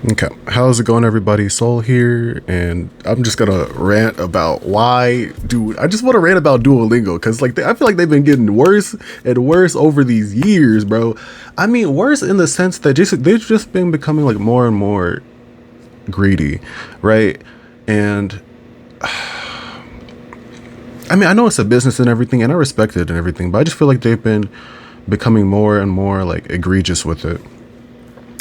Okay, how's it going, everybody? Soul here, and I'm just gonna rant about why, dude. I just want to rant about Duolingo because, like, I feel like they've been getting worse and worse over these years, bro. I mean, worse in the sense that they've just been becoming like more and more greedy, right? And I mean, I know it's a business and everything, and I respect it and everything, but I just feel like they've been becoming more and more like egregious with it.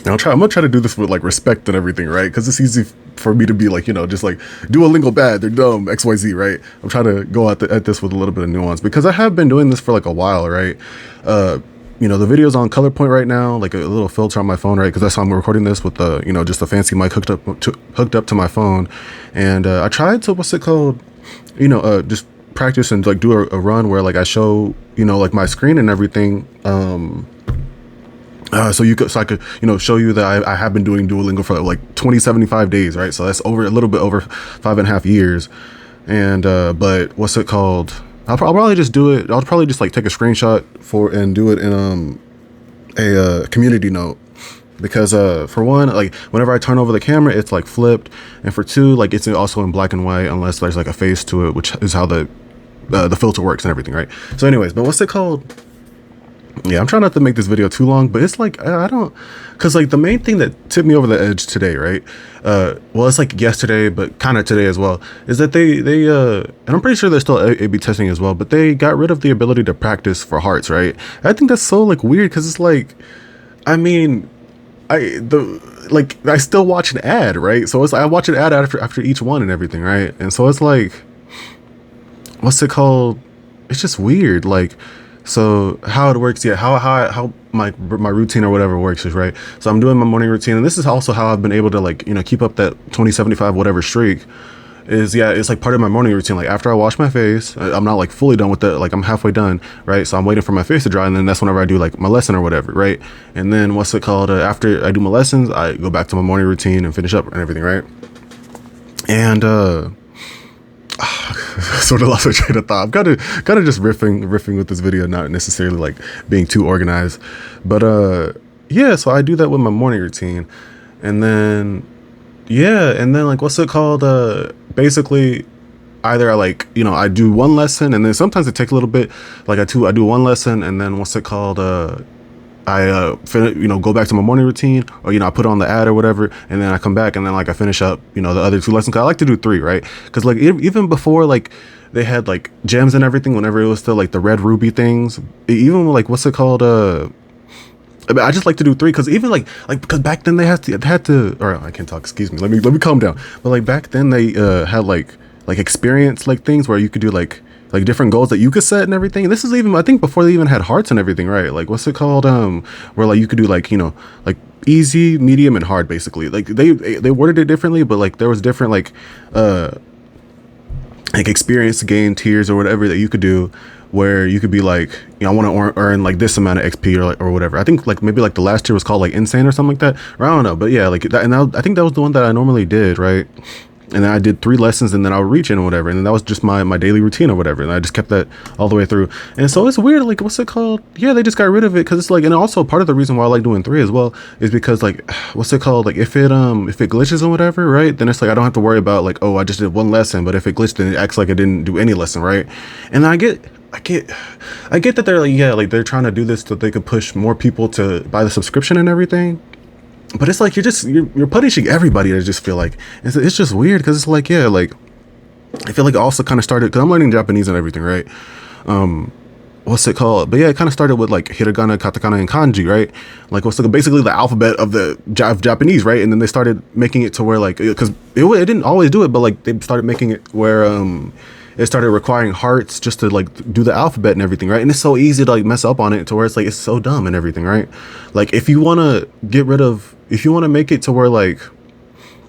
And I'm gonna try to do this with like respect and everything, right? Because it's easy for me to be like, just like Duolingo bad, they're dumb, X Y Z, right? I'm trying to go at this with a little bit of nuance because I have been doing this for like a while, right? Uh, the video's on color point right now, like a little filter on my phone, right? Because that's how I'm recording this with the, just a fancy mic hooked up to my phone, and I tried to what's it called, just practice and like do a run where like I show, like my screen and everything. So I could, show you that I have been doing Duolingo for like 2075 days, right? So that's over a little bit over 5.5 years. And, but what's it called? I'll probably just do it. I'll probably just like take a screenshot and do it in, a community note. Because, for one, like whenever I turn over the camera, it's like flipped. And for two, like it's also in black and white unless there's like a face to it, which is how the filter works and everything, right? So anyways, but what's it called? Yeah, I'm trying not to make this video too long, but it's like I don't, because like the main thing that tipped me over the edge today, right? Well, it's like yesterday, but kind of today as well, is that and I'm pretty sure they're still A/B testing as well, but they got rid of the ability to practice for hearts, right? I think that's so like weird because it's like, I mean, I still watch an ad, right? So it's I watch an ad after each one and everything, right? And so it's like, what's it called? It's just weird, like. So how it works, yeah, how my routine or whatever works is, right. So I'm doing my morning routine, and this is also how I've been able to like keep up that 2075 whatever streak. Is yeah, it's like part of my morning routine. Like after I wash my face, I'm not like fully done with it. Like I'm halfway done, right? So I'm waiting for my face to dry, and then that's whenever I do like my lesson or whatever, right? And then what's it called? After I do my lessons, I go back to my morning routine and finish up and everything, right? And sort of lost my train of thought. I'm kind of just riffing with this video, not necessarily like being too organized, but yeah. So I do that with my morning routine, and then like what's it called? Basically, either I like I do one lesson, and then sometimes it takes a little bit. Like I do one lesson, and then what's it called? Go back to my morning routine, or I put on the ad or whatever, and then I come back and then like I finish up the other two lessons. 'Cause I like to do three, right? Because like even before like they had like gems and everything, whenever it was still like the red ruby things, even like what's it called? I mean, I just like to do three because even like because back then they had to, or I can't talk. Excuse me. Let me calm down. But like back then they had like experience like things where you could do like different goals that you could set and everything. And this is even I think before they even had hearts and everything, right? Like what's it called? Where like you could do like like easy, medium, and hard basically. Like they worded it differently, but like there was different like experience gain tiers or whatever that you could do, where you could be like I want to earn like this amount of XP or whatever. I think like maybe like the last tier was called like insane or something like that, or I don't know, but yeah, like that. And I think that was the one that I normally did, right? And then I did 3 lessons, and then I would reach in or whatever, and then that was just my daily routine or whatever, and I just kept that all the way through. And so it's weird, like what's it called? Yeah, they just got rid of it because it's like, and also part of the reason why I like doing 3 as well is because like what's it called? Like if it glitches or whatever, right? Then it's like I don't have to worry about like, oh, I just did 1 lesson, but if it glitched, then it acts like I didn't do any lesson, right? And I get that they're like, yeah, like they're trying to do this so they could push more people to buy the subscription and everything. But it's like you're punishing everybody. I just feel like it's just weird because it's like, yeah, like I feel like it also kind of started because I'm learning Japanese and everything, right? What's it called? But yeah, it kind of started with like hiragana, katakana, and kanji, right? Like what's like basically the alphabet of the Japanese, right? And then they started making it to where like because it didn't always do it, but like they started making it where it started requiring hearts just to like do the alphabet and everything, right? And it's so easy to like mess up on it to where it's like it's so dumb and everything, right? Like if you want to make it to where like,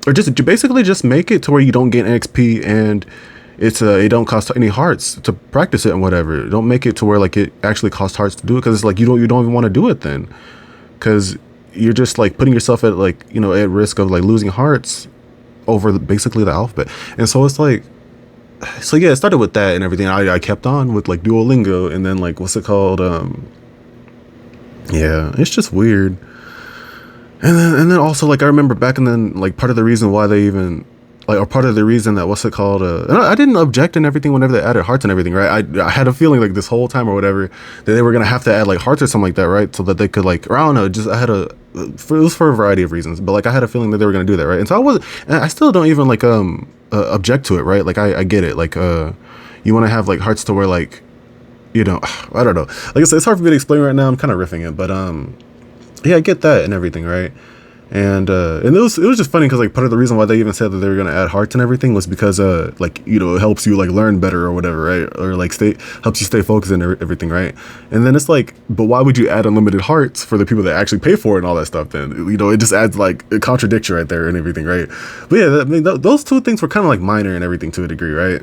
or just basically just make it to where you don't gain XP and it don't cost any hearts to practice it and whatever. Don't make it to where like it actually costs hearts to do it, because it's like you don't even want to do it then, because you're just like putting yourself at like at risk of like losing hearts over basically the alphabet. And so it's like, so yeah, it started with that and everything. I kept on with like Duolingo, and then like what's it called? Yeah, it's just weird. And then also like I remember back and then like part of the reason why they even like or part of the reason that what's it called and I didn't object and everything whenever they added hearts and everything, right? I had a feeling like this whole time or whatever that they were gonna have to add like hearts or something like that, right? So that they could like, or I don't know, just I had it was for a variety of reasons, but like I had a feeling that they were gonna do that, right? And so I still don't even like object to it, right? Like I get it, like you want to have like hearts to where like, you know, I don't know, like I said, it's hard for me to explain right now. I'm kind of riffing it, but yeah, I get that and everything, right? And it was just funny because like part of the reason why they even said that they were gonna add hearts and everything was because like, you know, it helps you like learn better or whatever, right? Or like helps you stay focused and everything, right? And then it's like, but why would you add unlimited hearts for the people that actually pay for it and all that stuff? Then, you know, it just adds like a contradiction right there and everything, right? But yeah, I mean those two things were kind of like minor and everything to a degree, right?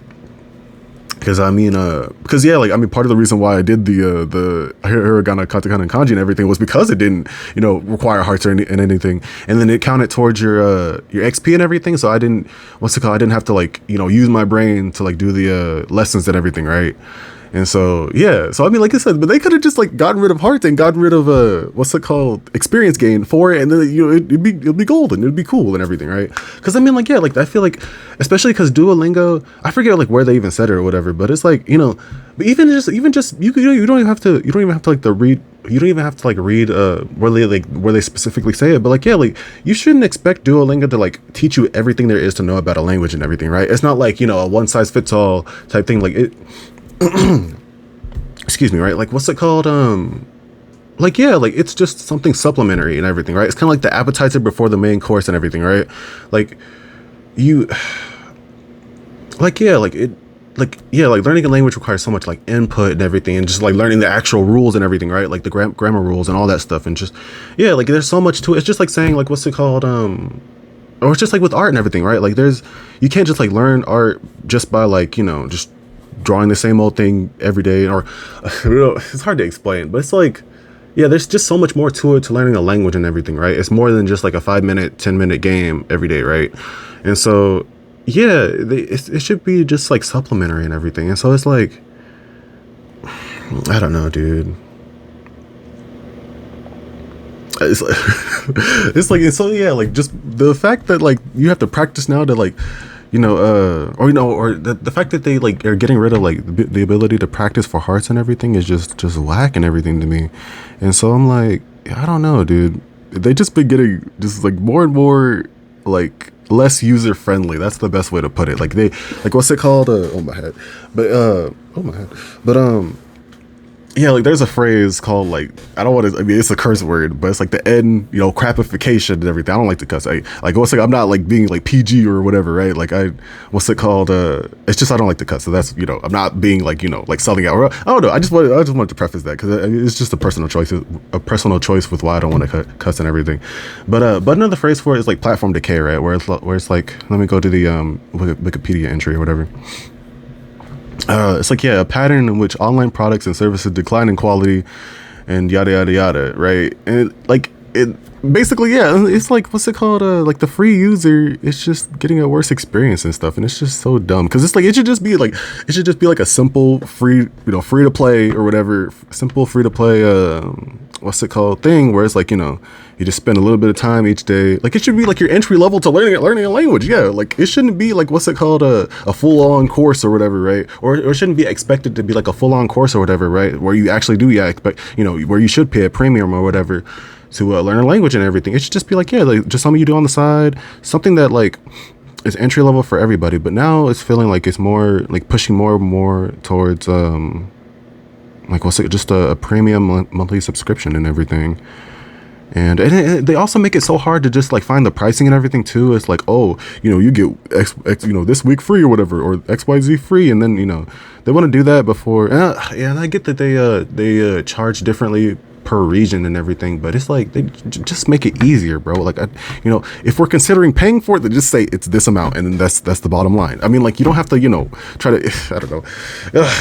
Because I mean, because yeah, like I mean, part of the reason why I did the hiragana, katakana, and kanji and everything was because it didn't, you know, require hearts or anything, and then it counted towards your XP and everything. So I didn't, what's it called? I didn't have to like, you know, use my brain to like do the lessons and everything, right? And so yeah, so I mean, like I said, but they could have just like gotten rid of hearts and gotten rid of what's it called, experience gain for it, and then, you know, it'd be golden, it'd be cool and everything, right? Because I mean, like yeah, like I feel like, especially because Duolingo, I forget like where they even said it or whatever, but it's like, you know, but even just you don't even have to like the read. You don't even have to like read where they specifically say it, but like yeah, like you shouldn't expect Duolingo to like teach you everything there is to know about a language and everything, right? It's not like, you know, a one size fits all type thing. Like it excuse me, right? Like what's it called? Like yeah, like it's just something supplementary and everything, right? It's kind of like the appetizer before the main course and everything, right? Like you, like yeah, like it, like yeah, like learning a language requires so much like input and everything, and just like learning the actual rules and everything, right? Like the grammar rules and all that stuff, and just yeah, like there's so much to it. It's just like saying like what's it called? Or it's just like with art and everything, right? Like you can't just like learn art just by like, you know, just drawing the same old thing every day, or you know, it's hard to explain, but it's like yeah, there's just so much more to it, to learning a language and everything, right? It's more than just like a 5-minute 10-minute game every day, right? And so yeah, it should be just like supplementary and everything. And so it's like, I don't know, dude. It's like, it's like, so yeah, like just the fact that like you have to practice now to like, you know, or you know, or the fact that they like are getting rid of like the ability to practice for hearts and everything is just whack and everything to me. And so I'm like, I don't know, dude. They just been getting just like more and more like less user friendly. That's the best way to put it. Like they, like what's it called? Oh my head, but oh my head, but yeah, like there's a phrase called like, I don't want to, I mean it's a curse word, but it's like the N, you know, crapification and everything. I don't like to cuss. Like what's like, I'm not like being like PG or whatever, right? Like what's it called? It's just I don't like to cuss. So that's, you know, I'm not being like, you know, like selling out. Or, I don't know. I just wanted to preface that because it's just a personal choice with why I don't want to cuss and everything. But another phrase for it is like platform decay, right? Where it's like, let me go to the Wikipedia entry or whatever. It's like yeah, a pattern in which online products and services decline in quality and yada yada yada, right? And it basically, yeah, it's like what's it called? Like the free user, it's just getting a worse experience and stuff, and it's just so dumb because it's like it should just be like a simple free, you know, free to play or whatever, simple free to play what's it called thing where it's like, you know, you just spend a little bit of time each day. Like it should be like your entry level to learning a language. Yeah, like it shouldn't be like what's it called, a full on course or whatever, right? Or it shouldn't be expected to be like a full on course or whatever, right? Where you actually do expect, you know, where you should pay a premium or whatever to learn a language and everything. It should just be like yeah, like just something you do on the side, something that like is entry level for everybody. But now it's feeling like it's more like pushing more and more towards like what's it, just a premium monthly subscription and everything. And they also make it so hard to just like find the pricing and everything too. It's like, oh, you know, you get X, you know, this week free or whatever, or XYZ free, and then, you know, they want to do that before. Yeah, and I get that they charge differently per region and everything, but it's like they just make it easier, bro. Like you know, if we're considering paying for it, then just say it's this amount, and then that's the bottom line. I mean, like you don't have to, you know, try to I don't know.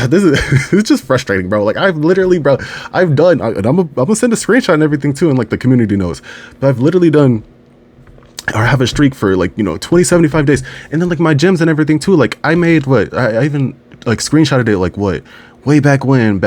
This is it's just frustrating, bro. Like I've literally, bro, I've done, and I'm gonna send a screenshot and everything too, and like the community knows, but I've literally done or have a streak for like, you know, 75 days, and then like my gyms and everything too. Like I made what I even like screenshotted it like what way back in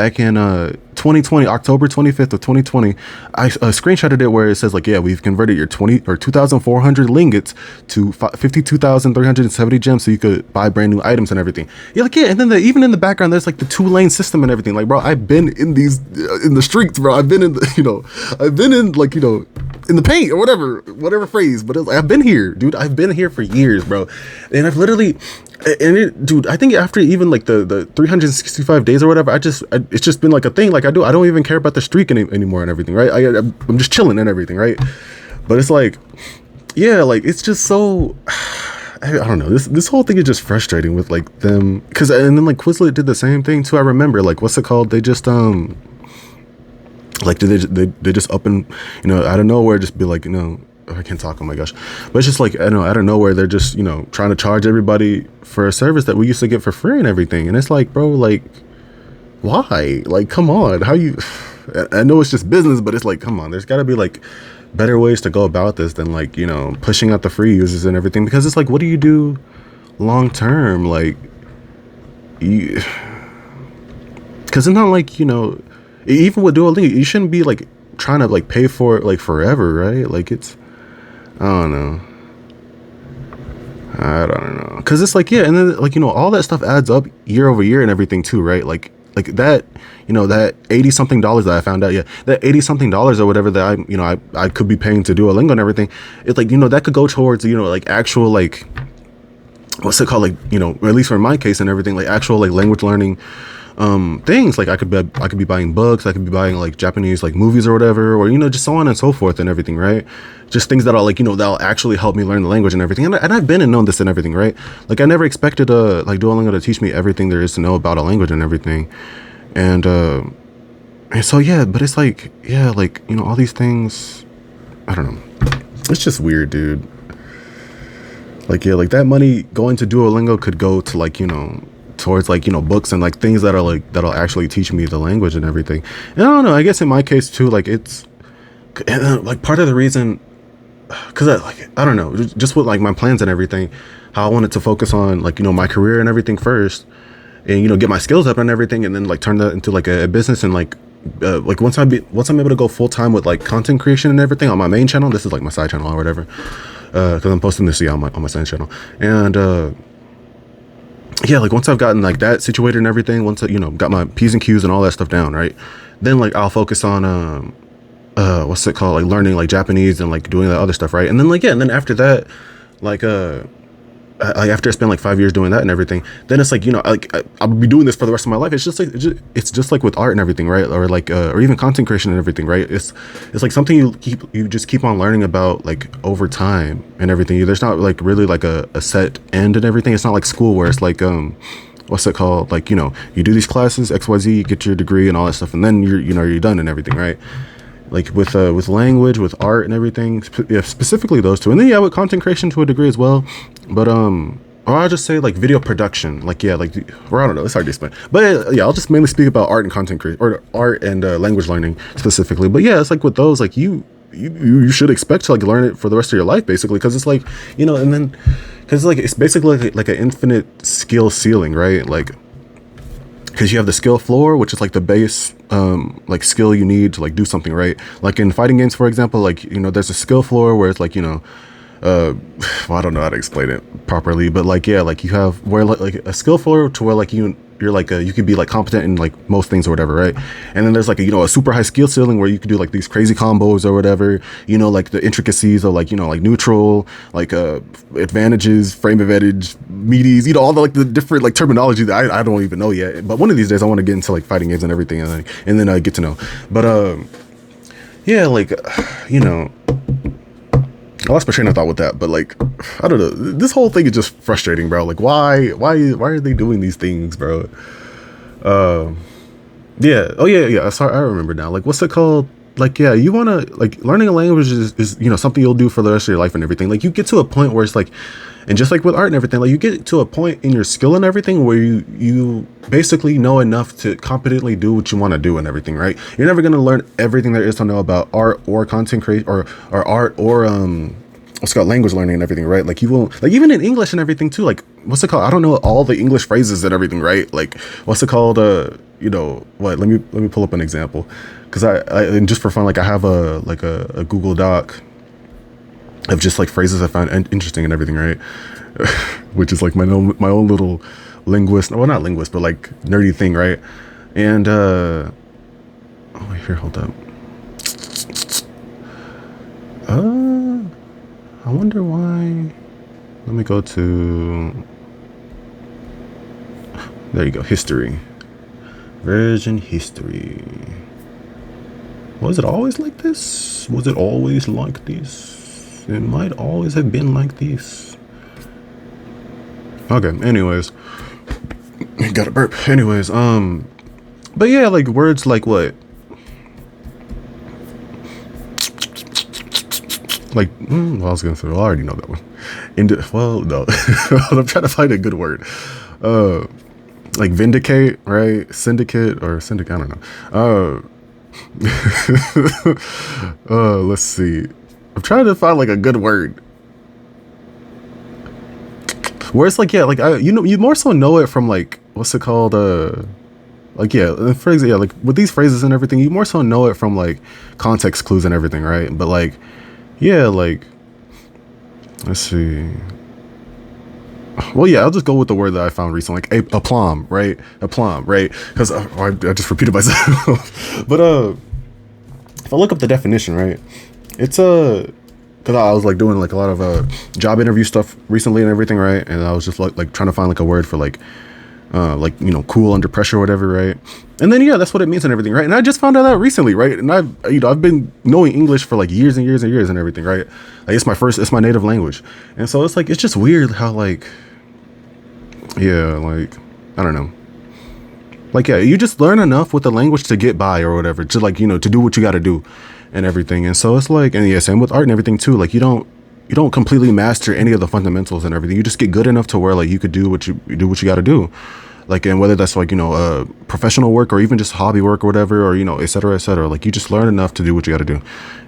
2020, October 25th of 2020. I screenshotted it where it says like, yeah, we've converted your 20 or 2,400 lingots to 52,370 gems so you could buy brand new items and everything. You're like, yeah, and then even in the background, there's like the 2-lane system and everything. Like, bro, I've been in these, in the streets, bro. I've been in the, I've been in like, in the paint or whatever phrase, but I've been here, dude. I've been here for years, bro. And I've literally, dude, I think after even like the 365 days or whatever, it's just been like a thing. Like I don't even care about the streak anymore and everything, right? I'm just chilling and everything, right? But it's like, yeah, like it's just so, I don't know. This whole thing is just frustrating with like them, and then like Quizlet did the same thing too. I remember like, what's it called? They just like they just up and out of nowhere just be like, I can't talk, oh my gosh, but it's just like, I know, out of nowhere they're just trying to charge everybody for a service that we used to get for free and everything. And it's like, bro, like why? Like, come on, how you I know it's just business, but it's like, come on, there's got to be like better ways to go about this than like pushing out the free users and everything, because it's like, what do you do long term? Like, because it's not like even with Duolingo, you shouldn't be like trying to like pay for it like forever, right? Like it's, I don't know. Because it's like, yeah, and then like all that stuff adds up year over year and everything too, right? Like that, that 80 something dollars that I found out, yeah, that 80 something dollars or whatever that I could be paying to Duolingo and everything. It's like that could go towards like actual like, what's it called, like or at least for my case and everything, like actual like language learning things. Like I could be buying books, I could be buying like Japanese like movies or whatever, or just so on and so forth and everything, right? Just things that are like that'll actually help me learn the language and everything. And I've been and known this and everything, right? Like I never expected like Duolingo to teach me everything there is to know about a language and everything. And so yeah, but it's like, yeah, like all these things, I don't know, it's just weird, dude. Like, yeah, like that money going to Duolingo could go to like towards like books and like things that are like that'll actually teach me the language and everything. And I don't know, I guess in my case too, like it's like part of the reason, because I don't know, just with like my plans and everything, how I wanted to focus on like my career and everything first, and get my skills up and everything, and then like turn that into like a business. And like once I'm able to go full time with like content creation and everything on my main channel, this is like my side channel or whatever, because I'm posting this on my side channel. And yeah, like once I've gotten like that situated and everything, once I got my P's and Q's and all that stuff down, right, then like I'll focus on what's it called, like learning like Japanese and like doing that other stuff, right? And then like, yeah, and then after that, like after I spend like 5 years doing that and everything, then it's like I'll be doing this for the rest of my life. It's just like it's just like with art and everything, right? Or like or even content creation and everything, right? It's like something you just keep on learning about like over time and everything. There's not like really like a set end and everything. It's not like school where it's like what's it called, like you do these classes XYZ, you get your degree and all that stuff, and then you're done and everything, right? Like with language, with art and everything, yeah, specifically those two. And then yeah, with content creation to a degree as well. But or I'll just say like video production, like yeah, like, or I don't know, it's hard to explain. But yeah, I'll just mainly speak about art and content creation, or art and language learning specifically. But yeah, it's like with those, like you should expect to like learn it for the rest of your life basically, because it's like and then because like it's basically like an infinite skill ceiling, right? Like because you have the skill floor, which is like the base like skill you need to like do something, right? Like in fighting games, for example, like there's a skill floor where it's like well, I don't know how to explain it properly, but like yeah, like you have where like a skill floor to where like you're like you could be like competent in like most things or whatever, right? And then there's like a super high skill ceiling where you could do like these crazy combos or whatever, like the intricacies of like like neutral, like advantages, frame advantage, meaties, all the like the different like terminology that I don't even know yet. But one of these days I want to get into like fighting games and everything, and then I get to know. But yeah, like I lost my train of thought with that, but like I don't know, this whole thing is just frustrating, bro. Like why are they doing these things, bro? Yeah, oh yeah, sorry, I remember now. Like what's it called? Like yeah, you want to like learning a language is something you'll do for the rest of your life and everything. Like you get to a point where it's like, and just like with art and everything, like you get to a point in your skill and everything where you basically know enough to competently do what you want to do and everything, right? You're never going to learn everything there is to know about art or content creation or art or what's it called, language learning and everything, right? Like you won't, like even in English and everything too, like what's it called, I don't know all the English phrases and everything, right? Like what's it called, you know what, let me pull up an example, because I and just for fun, like I have a Google Doc of just like phrases I found interesting and everything, right? Which is like my own little linguist, well not linguist, but like nerdy thing, right? And oh wait, here, hold up. I wonder why. Let me go to, there you go, history. Version history. Was it always like this? Was it always like this? It might always have been like this. Okay, anyways. Got a burp. Anyways, but yeah, like words like what? Like, well, I was gonna say, well, I already know that one. Well, no, I'm trying to find a good word. Like vindicate, right? Syndicate or syndicate, I don't know. Let's see. I'm trying to find like a good word. Where it's like, yeah, like you more so know it from like, what's it called? Like, yeah, phrase, yeah, like with these phrases and everything, you more so know it from like context clues and everything, right? But like, yeah, like, let's see. Well, yeah, I'll just go with the word that I found recently, like aplomb, right? Aplomb, right? Because I just repeated myself. But if I look up the definition, right, it's because I was like doing like a lot of job interview stuff recently and everything, right? And I was just like trying to find like a word for like you know, cool under pressure or whatever, right? And then yeah, that's what it means and everything, right? And I just found out recently, right? And I've been knowing English for like years and years and years and everything, right? Like it's my native language, and so it's like it's just weird how like, yeah, like I don't know, like yeah, you just learn enough with the language to get by or whatever, to like, you know, to do what you got to do and everything. And so it's like, and yeah, same with art and everything too. Like you don't completely master any of the fundamentals and everything. You just get good enough to where like you could do what you got to do. Like, and whether that's like, you know, professional work or even just hobby work or whatever, or, you know, et cetera, like you just learn enough to do what you got to do.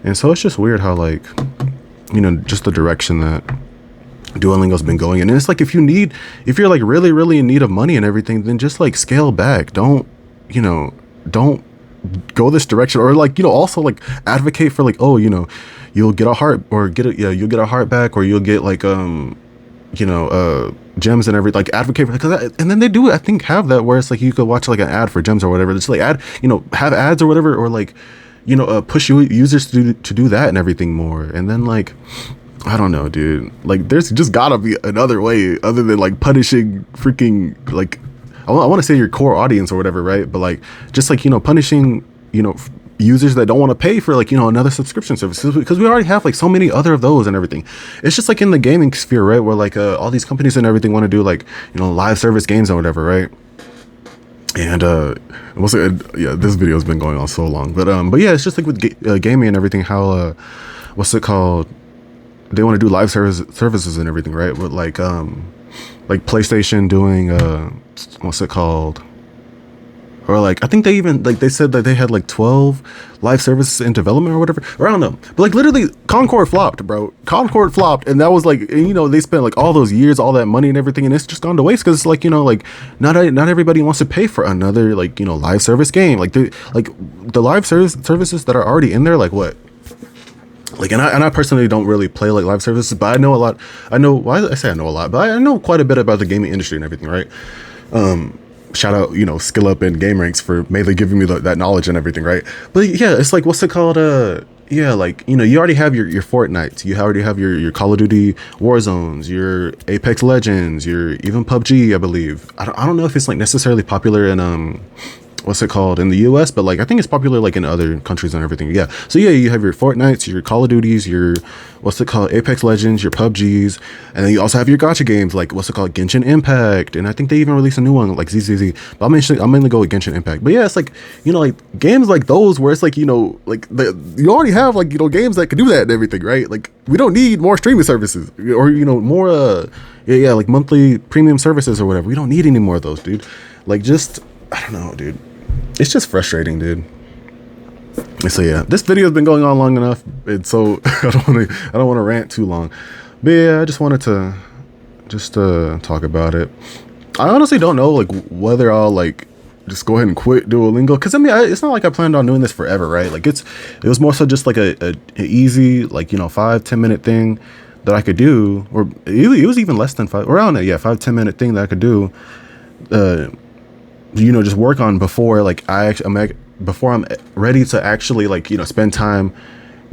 And so it's just weird how like, you know, just the direction that Duolingo's been going in. And it's like, if you're like really, really in need of money and everything, then just like scale back. Don't go this direction, or like, you know, also like advocate for like, oh, you know, you'll get a heart you'll get a heart back, or you'll get like you know, gems and everything, like advocate for, because and then they do, I think, have that where it's like you could watch like an ad for gems or whatever. It's like you know, have ads or whatever, or like, you know, push users to do that and everything more. And then like, I don't know, dude, like there's just gotta be another way other than like punishing freaking like, I want to say your core audience or whatever, right? But like just like, you know, punishing, you know, users that don't want to pay for like, you know, another subscription service, because we already have like so many other of those and everything. It's just like in the gaming sphere, right, where like all these companies and everything want to do like, you know, live service games or whatever, right? And yeah, this video has been going on so long, but yeah, it's just like with gaming and everything, how what's it called, they want to do live services and everything, right? With like PlayStation doing what's it called, or like I think they even like they said that they had like 12 live services in development or whatever, or I don't know, but like literally Concord flopped, bro. Concord flopped, and that was like, and, you know, they spent like all those years, all that money and everything, and it's just gone to waste because like, you know, like not everybody wants to pay for another like, you know, live service game. Like the live services that are already in there, like what, like, and I personally don't really play like live services, but I know a lot. Why I say I know a lot, but I know quite a bit about the gaming industry and everything, right? Shout out, you know, Skill Up and Game Ranks for mainly giving me that knowledge and everything, right? But yeah, it's like, what's it called? Yeah, like, you know, you already have your Fortnite, you already have your Call of Duty Warzones, your Apex Legends, your even PUBG, I believe. I don't know if it's like necessarily popular in what's it called, in the US, but like I think it's popular like in other countries and everything. Yeah, so yeah, you have your Fortnites, your Call of Duties, your what's it called, Apex Legends, your PUBGs, and then you also have your gacha games like what's it called, Genshin Impact, and I think they even released a new one like ZZZ, but I'm mainly go with Genshin Impact. But yeah, it's like, you know, like games like those where it's like, you know, like you already have like, you know, games that can do that and everything, right? Like we don't need more streaming services, or, you know, more yeah, like monthly premium services or whatever. We don't need any more of those, dude. Like, just, I don't know, dude. It's just frustrating, dude. So yeah, this video has been going on long enough, and so I don't want to rant too long. But yeah, I just wanted to just talk about it. I honestly don't know like whether I'll like just go ahead and quit Duolingo, because I mean it's not like I planned on doing this forever, right? Like it was more so just like a easy, like, you know, 5-10 minute thing that I could do, or it was even less than five, around it, yeah, 5-10 minute thing that I could do, you know, just work on before like before I'm ready to actually, like, you know, spend time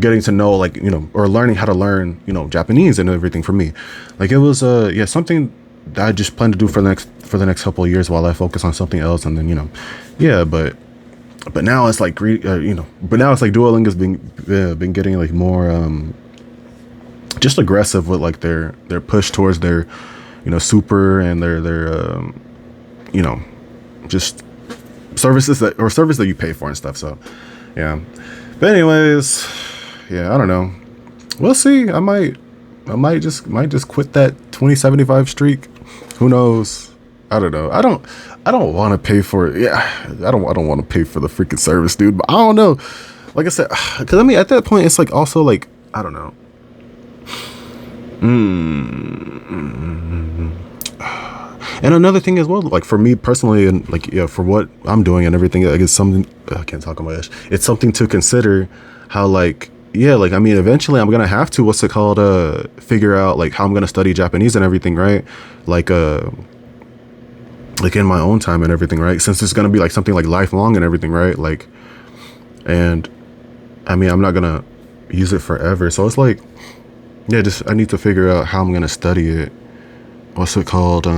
getting to know, like, you know, or learning how to learn, you know, Japanese and everything. For me, like, it was yeah, something that I just plan to do for the next couple of years while I focus on something else. And then, you know, yeah, but now it's like you know, but now it's like Duolingo's been getting like more just aggressive with like their push towards their, you know, super and their you know, just services that you pay for and stuff. So yeah, but anyways, yeah, I don't know, we'll see. I might just quit that 2075 streak. Who knows? I don't know. I don't want to pay for it. Yeah, I don't want to pay for the freaking service, dude. But I don't know, like I said, because I mean at that point it's like also like, I don't know. And another thing as well, like for me personally, and like, yeah, for what I'm doing and everything, like it's something, I can't talk about it. It's something to consider, how like, yeah, like, I mean, eventually I'm gonna have to, what's it called, figure out like how I'm gonna study Japanese and everything, right? Like in my own time and everything, right? Since it's gonna be like something like lifelong and everything, right? Like, and I mean, I'm not gonna use it forever, so it's like, yeah, just I need to figure out how I'm gonna study it. What's it called? You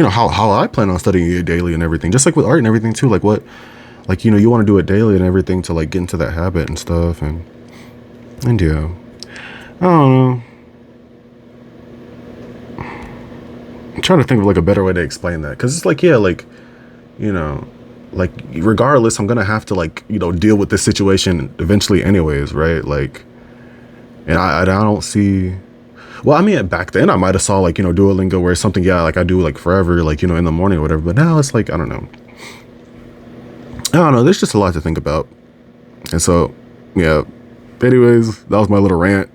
know, how I plan on studying it daily and everything, just like with art and everything too. Like what, like, you know, you want to do it daily and everything to like get into that habit and stuff. And yeah, I don't know. I'm trying to think of like a better way to explain that, because it's like, yeah, like, you know, like regardless, I'm gonna have to, like, you know, deal with this situation eventually anyways, right? Like, and I don't see. Well, I mean, back then I might have saw like, you know, Duolingo where it's something, yeah, like I do like forever, like, you know, in the morning or whatever. But now it's like, I don't know. There's just a lot to think about. And so, yeah. Anyways, that was my little rant.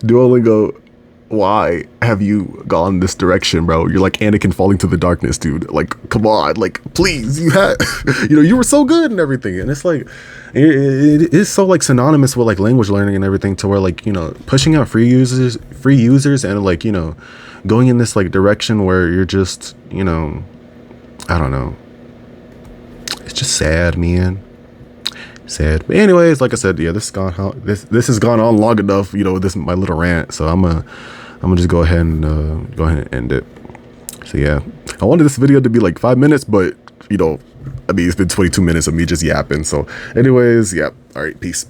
Duolingo, why have you gone this direction, bro? You're like Anakin falling to the darkness, dude. Like, come on, like, please, you had, you know, you were so good and everything. And it's like, it is so like synonymous with like language learning and everything, to where like, you know, pushing out free users and like, you know, going in this like direction where you're just, you know, I don't know. It's just sad, man. Sad. But anyways, like I said, yeah, this has gone on long enough, you know, this my little rant. So I'm gonna just go ahead and end it. So yeah, I wanted this video to be like 5 minutes, but, you know, I mean, it's been 22 minutes of me just yapping. So anyways, yeah, all right, peace.